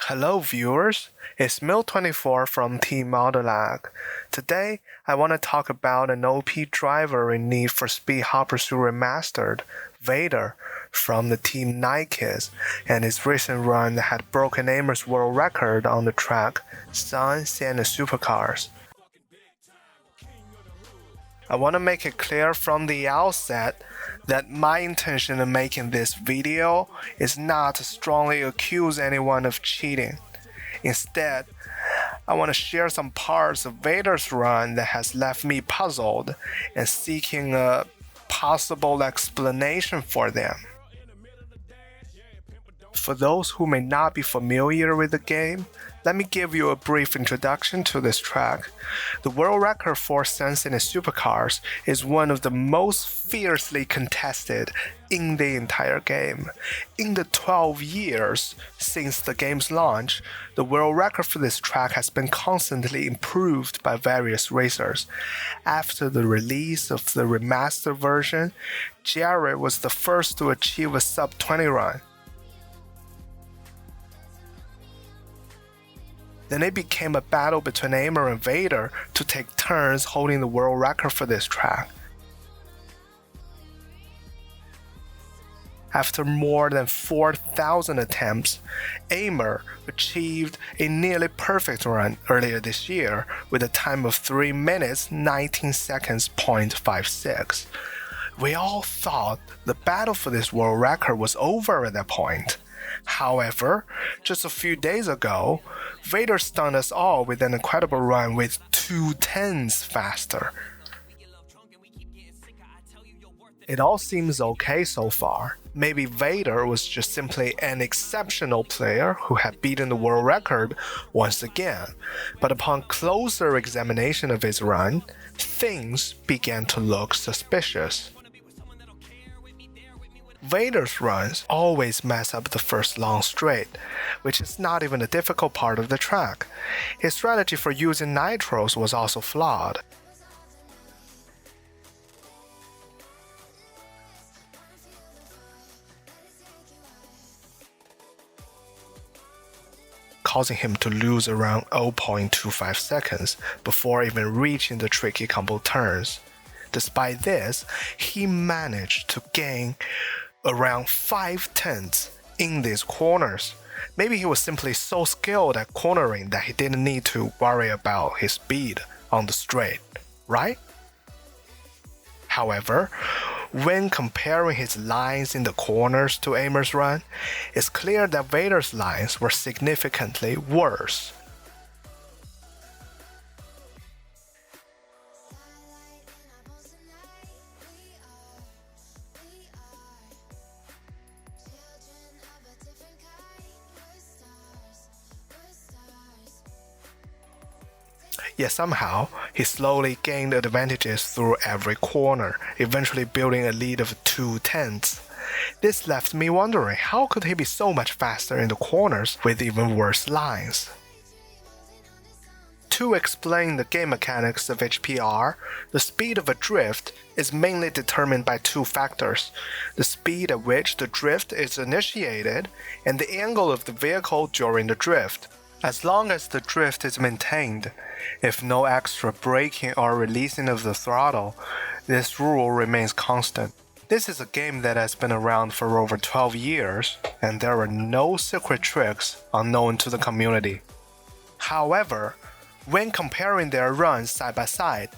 Hello viewers, it's Mil24 from Team Modelag. Today, I want to talk about an OP driver in Need for Speed Hot Pursuit Remastered, Vader, from the Team Nike's, and his recent run that had broken Amer's world record on the track, Sun, Sand, and Supercars. I want to make it clear from the outset that my intention in making this video is not to strongly accuse anyone of cheating. Instead, I want to share some parts of Vader's run that has left me puzzled and seeking a possible explanation for them. For those who may not be familiar with the game, let me give you a brief introduction to this track. The world record for Sunset and Supercars is one of the most fiercely contested in the entire game. In the 12 years since the game's launch, the world record for this track has been constantly improved by various racers. After the release of the remastered version, Jared was the first to achieve a sub-20 run. Then it became a battle between Amer and Vader to take turns holding the world record for this track. After more than 4,000 attempts, Amer achieved a nearly perfect run earlier this year with a time of 3 minutes 19 seconds .56. We all thought the battle for this world record was over at that point. However, just a few days ago, Vader stunned us all with an incredible run with 2/10ths faster. It all seems okay so far. Maybe Vader was just simply an exceptional player who had beaten the world record once again, but upon closer examination of his run, things began to look suspicious. Vader's runs always mess up the first long straight, which is not even a difficult part of the track. His strategy for using nitros was also flawed. Causing him to lose around 0.25 seconds before even reaching the tricky combo turns. Despite this, he managed to gain around 5/10ths in these corners. Maybe he was simply so skilled at cornering that he didn't need to worry about his speed on the straight, right? However, when comparing his lines in the corners to Amer's run, it's clear that Vader's lines were significantly worse. Yet somehow, he slowly gained advantages through every corner, eventually building a lead of 2/10ths. This left me wondering, how could he be so much faster in the corners with even worse lines? To explain the game mechanics of HPR, the speed of a drift is mainly determined by two factors: the speed at which the drift is initiated and the angle of the vehicle during the drift. As long as the drift is maintained, if no extra braking or releasing of the throttle, this rule remains constant. This is a game that has been around for over 12 years, and there are no secret tricks unknown to the community. However, when comparing their runs side by side,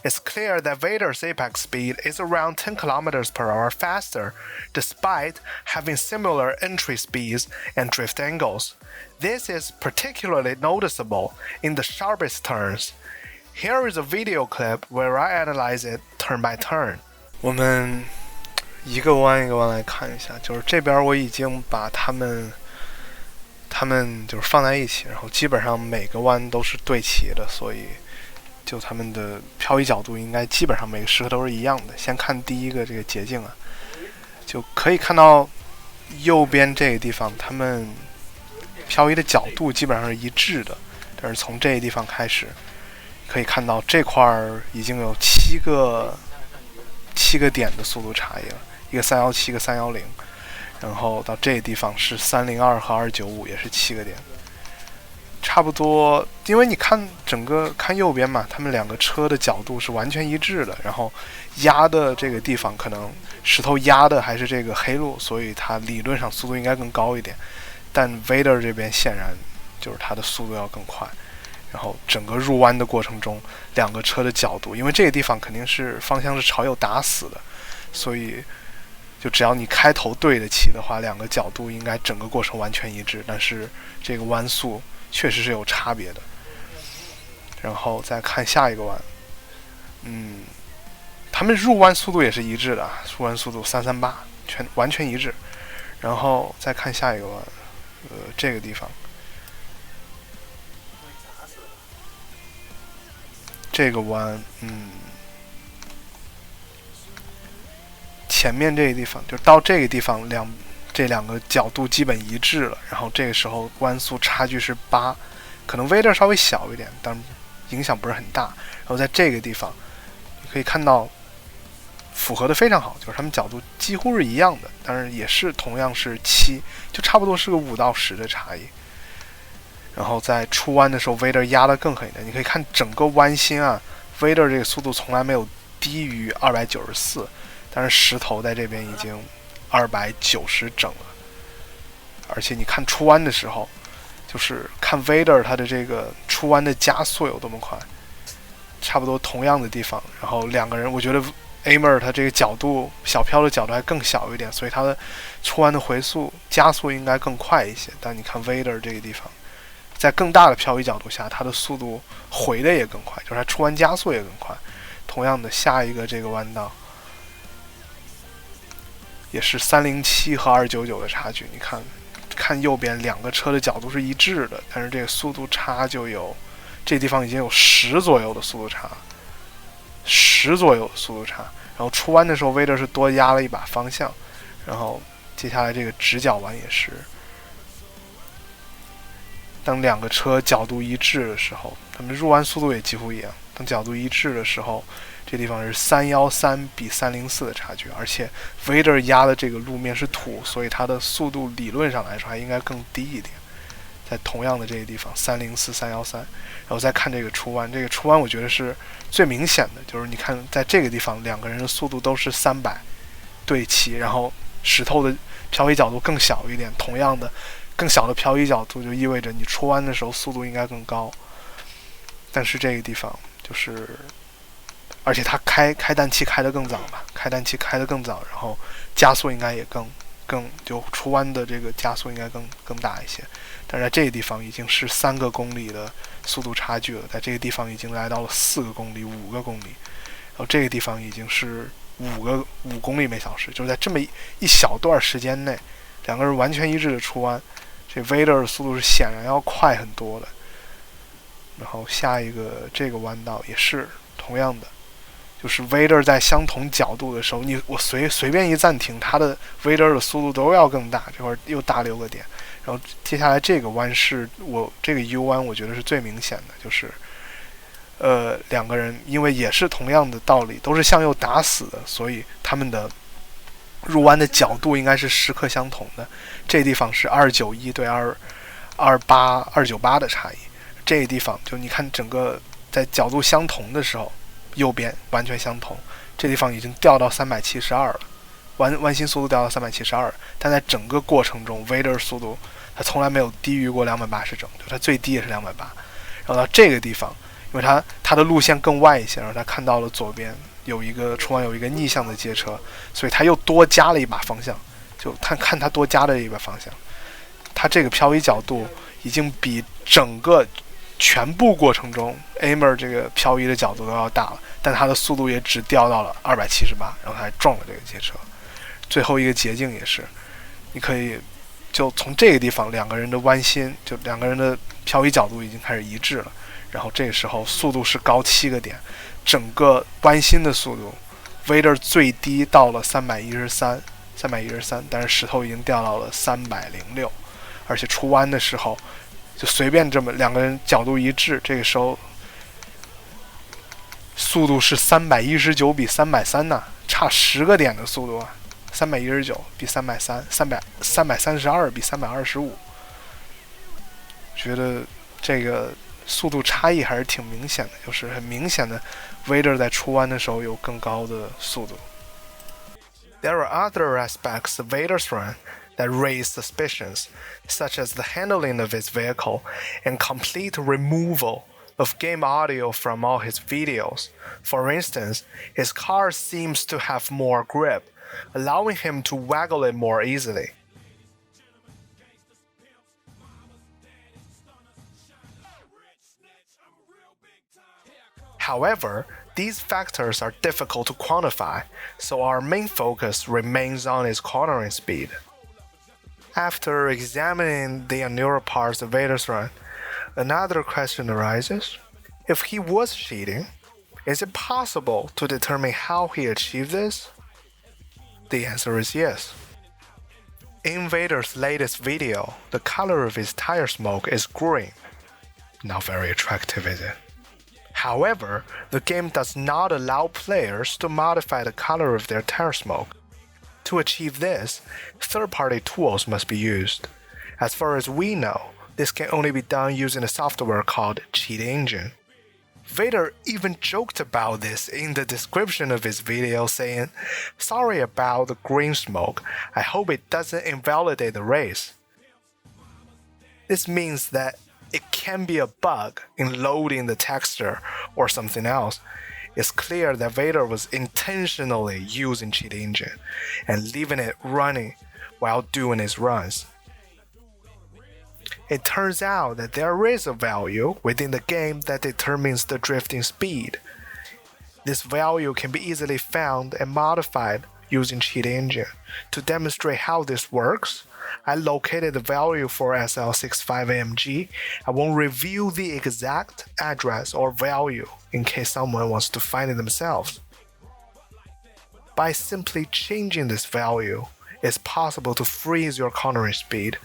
it's clear that Vader's apex speed is around 10 km/h faster, despite having similar entry speeds and drift angles. This is particularly noticeable in the sharpest turns. Here is a video clip where I analyze it turn by turn. 我们一个弯一个弯来看一下，就是这边我已经把它们就是放在一起，然后基本上每个弯都是对齐的，所以就它们的漂移角度应该基本上每个时刻都是一样的。先看第一个这个捷径啊，就可以看到右边这个地方它们漂移的角度基本上是一致的，但是从这个地方开始可以看到这块已经有7个点的速度差异了，一个317，一个310，然后到这个地方是302和295，也是7个点。差不多，因为你看整个看右边嘛，他们两个车的角度是完全一致的，然后压的这个地方可能石头压的还是这个黑路，所以它理论上速度应该更高一点，但 Vader 这边显然就是它的速度要更快。然后整个入弯的过程中，两个车的角度，因为这个地方肯定是方向是朝右打死的，所以就只要你开头对得起的话，两个角度应该整个过程完全一致，但是这个弯速确实是有差别的。然后再看下一个弯，他们入弯速度也是一致的，入弯速度338，完全一致。然后再看下一个弯，这个地方，这个弯，前面这个地方就到这个地方这两个角度基本一致了，然后这个时候弯速差距是8，可能 Vader 稍微小一点，但影响不是很大。然后在这个地方，你可以看到符合的非常好，就是他们角度几乎是一样的，但是也是同样是7，就差不多是个5到10的差异。然后在出弯的时候 ，Vader 压得更狠一点，你可以看整个弯心啊 ，Vader 这个速度从来没有低于294，但是石头在这边已经290整了。而且你看出弯的时候，就是看 Vader 他的这个出弯的加速有多么快，差不多同样的地方，然后两个人，我觉得 Aimer 他这个角度小飘的角度还更小一点，所以他的出弯的回速加速应该更快一些。但你看 Vader 这个地方，在更大的漂移角度下，它的速度回的也更快，就是它出弯加速也更快。同样的，下一个这个弯道也是307和299的差距。你看右边两个车的角度是一致的，但是这个速度差就有，这地方已经有10左右的速度差，10左右的速度差。然后出弯的时候 Vader 是多压了一把方向，然后接下来这个直角弯也是。当两个车角度一致的时候，他们入弯速度也几乎一样。当角度一致的时候，这地方是313比304的差距，而且 Vader 压的这个路面是土，所以它的速度理论上来说还应该更低一点。在同样的这个地方304、313，然后再看这个出弯，这个出弯我觉得是最明显的，就是你看在这个地方两个人的速度都是300对齐，然后石头的漂移角度更小一点，同样的。更小的漂移角度就意味着你出弯的时候速度应该更高，但是这个地方就是，而且它开氮气开得更早嘛，开氮气开得更早，然后加速应该也更就出弯的这个加速应该更大一些，但是在这个地方已经是3个公里的速度差距了，在这个地方已经来到了4个公里、5个公里，然后这个地方已经是5公里每小时，就是在这么一小段时间内，两个人完全一致的出弯。这 Vader 的速度是显然要快很多的，然后下一个这个弯道也是同样的，就是 Vader 在相同角度的时候，我随便一暂停，它的 Vader 的速度都要更大，这会儿又大6个点。然后接下来这个弯是这个 U 弯，我觉得是最明显的，就是两个人因为也是同样的道理，都是向右打死的，所以他们的入弯的角度应该是时刻相同的。这地方是291对298的差异。这个地方就你看整个在角度相同的时候，右边完全相同。这地方已经掉到372了，弯心速度掉到372，但在整个过程中 Vader 速度它从来没有低于过280整，就它最低也是280。然后到这个地方，因为它的路线更外一些，然后他看到了左边出弯有一个逆向的街车，所以他又多加了一把方向，就看他多加了一把方向，他这个漂移角度已经比整个全部过程中 Aimer 这个漂移的角度都要大了，但他的速度也只掉到了278，然后他还撞了这个街车。最后一个捷径也是，你可以就从这个地方两个人的弯心，就两个人的漂移角度已经开始一致了，然后这个时候速度是高7个点。整个弯心的速度 Vader 最低到了313，但是石头已经掉到了306，而且出弯的时候就随便这么两个人角度一致，这个时候速度是319比330呐，差10个点的速度啊，319比330，332比325，觉得这个速度差异还是挺明显的，就是很明显的 Vader 在出弯的时候有更高的速度。There are other aspects of Vader's run that raise suspicions, such as the handling of his vehicle and complete removal of game audio from all his videos. For instance, his car seems to have more grip, allowing him to waggle it more easily. However, these factors are difficult to quantify, so our main focus remains on his cornering speed. After examining the unneural parts of Vader's run, another question arises. If he was cheating, is it possible to determine how he achieved this? The answer is yes. In Vader's latest video, the color of his tire smoke is green. Not very attractive, is it? However, the game does not allow players to modify the color of their tire smoke. To achieve this, third-party tools must be used. As far as we know, this can only be done using a software called Cheat Engine. Vader even joked about this in the description of his video, saying, "Sorry about the green smoke. I hope it doesn't invalidate the race." This means that it can be a bug in loading the texture or something else. It's clear that Vader was intentionally using Cheat Engine and leaving it running while doing his runs. It turns out that there is a value within the game that determines the drifting speed. This value can be easily found and modified using Cheat Engine. To demonstrate how this works, I located the value for SL65AMG. I won't reveal the exact address or value in case someone wants to find it themselves. By simply changing this value, it's possible to freeze your cornering speed.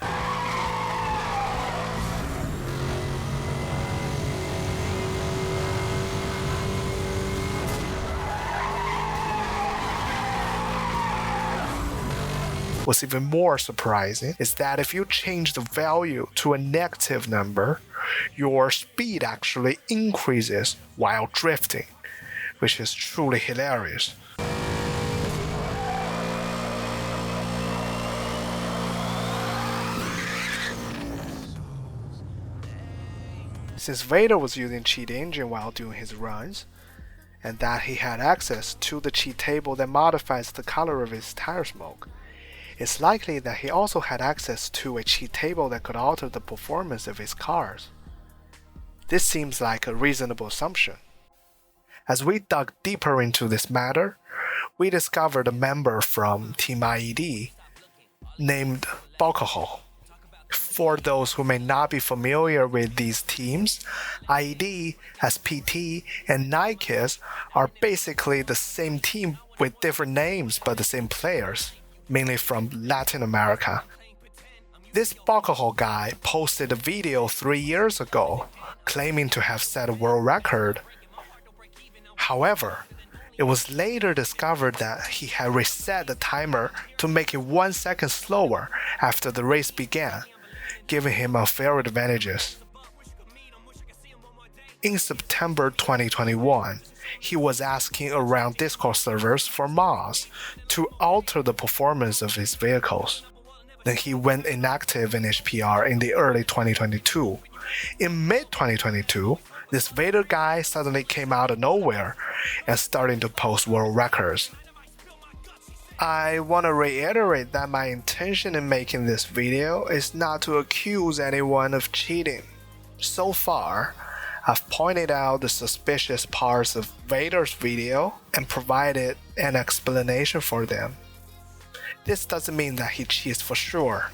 What's even more surprising is that if you change the value to a negative number, your speed actually increases while drifting, which is truly hilarious. Since Vader was using Cheat Engine while doing his runs, and that he had access to the cheat table that modifies the color of his tire smoke, it's likely that he also had access to a cheat table that could alter the performance of his cars. This seems like a reasonable assumption. As we dug deeper into this matter, we discovered a member from Team IED named Alcohol. For those who may not be familiar with these teams, IED, SPT, and Nikes are basically the same team with different names but the same players, mainly from Latin America. This alcohol guy posted a video 3 years ago claiming to have set a world record. However, it was later discovered that he had reset the timer to make it 1 second slower after the race began, giving him unfair advantages. In September 2021, he was asking around Discord servers for mods to alter the performance of his vehicles. Then he went inactive in HPR in the early 2022. In mid-2022, this Vader guy suddenly came out of nowhere and started to post world records. I want to reiterate that my intention in making this video is not to accuse anyone of cheating. So far, I've pointed out the suspicious parts of Vader's video and provided an explanation for them. This doesn't mean that he cheats for sure.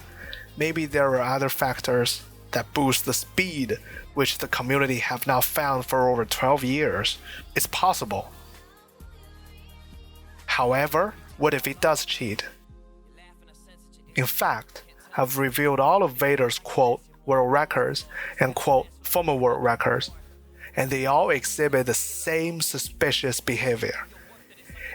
Maybe there are other factors that boost the speed, which the community have now found for over 12 years. It's possible. However, what if he does cheat? In fact, I've reviewed all of Vader's quote world records and quote former world records, and they all exhibit the same suspicious behavior.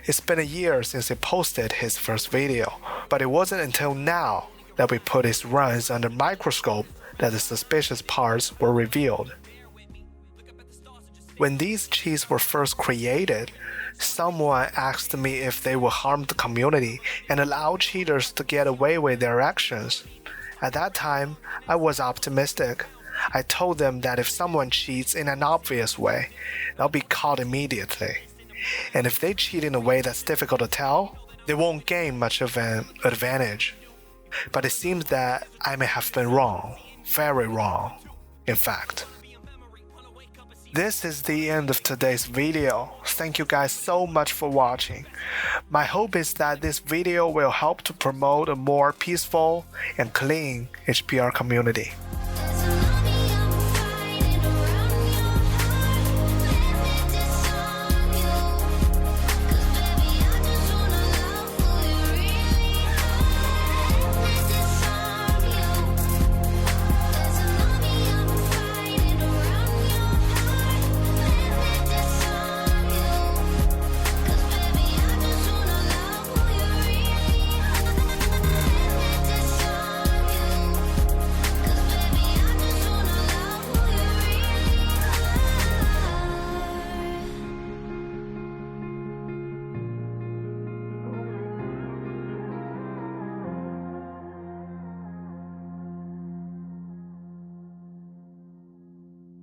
It's been a year since he posted his first video, but it wasn't until now that we put his runs under microscope that the suspicious parts were revealed. When these cheats were first created, someone asked me if they would harm the community and allow cheaters to get away with their actions. At that time, I was optimistic. I told them that if someone cheats in an obvious way, they'll be caught immediately. And if they cheat in a way that's difficult to tell, they won't gain much of an advantage. But it seems that I may have been wrong, very wrong, in fact. This is the end of today's video. Thank you guys so much for watching. My hope is that this video will help to promote a more peaceful and clean HPR community.